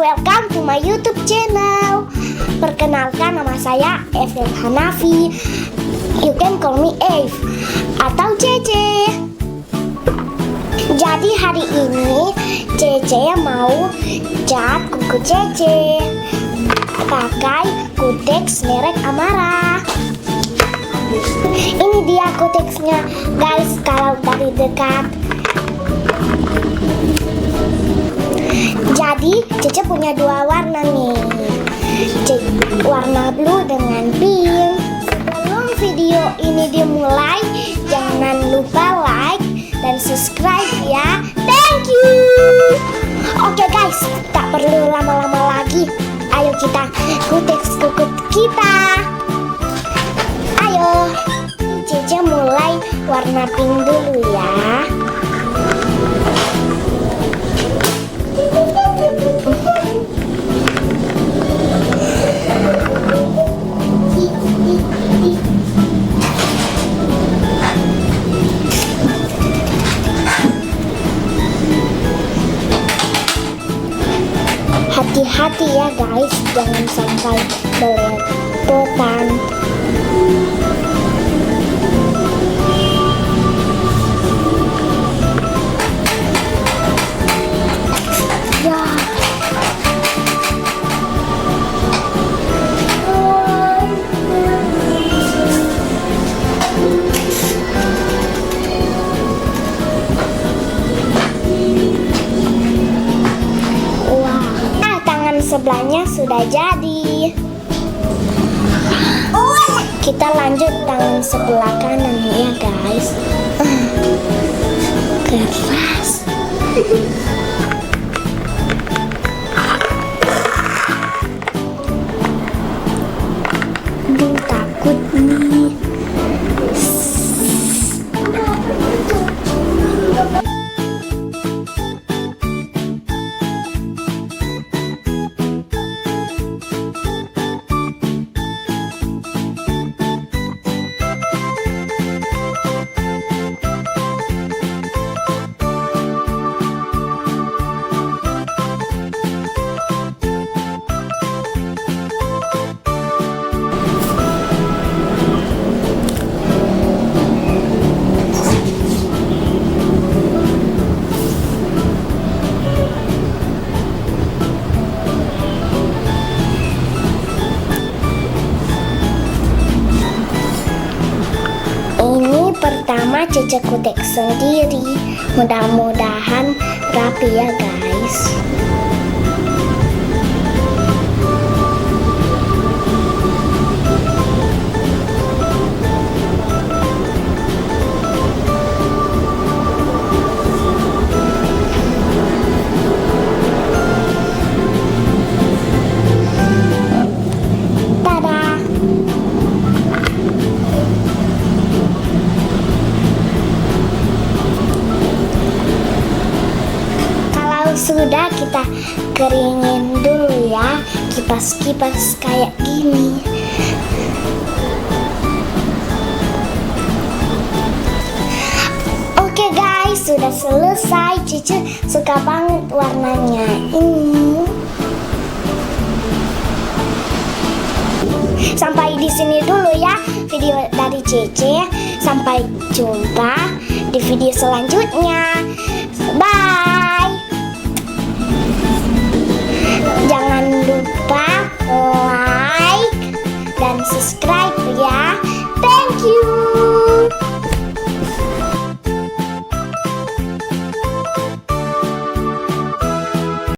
welcome to my YouTube channel. Perkenalkan, nama saya Evel Hanafi. You can call me Eve atau Cece. Jadi hari ini Cece mau cat kuku Cece pakai Kutex merek Amara. Ini dia Kutexnya guys, kalau dari dekat. Jadi Cece punya dua warna nih, warna blue dengan pink. Sebelum video ini dimulai, jangan lupa like dan subscribe ya. Thank you. Oke guys, tak perlu lama-lama lagi. Ayo kita Kutex kuku kita. Ayo, Cece mulai warna pink dulu ya. Hati-hati ya guys, jangan sampai belepotan. Ya. Sebelahnya sudah jadi. Kita lanjut tangan sebelah kanan ya guys. Keras. Aduh, takut nih. Pertama Cece Kutex sendiri, mudah-mudahan rapi ya guys. Sudah, kita keringin dulu ya, kipas-kipas kayak gini. Oke guys, sudah selesai. Cece suka banget warnanya ini. Sampai di sini dulu ya video dari Cece. Sampai jumpa di video selanjutnya. Bye. Jangan lupa like dan subscribe.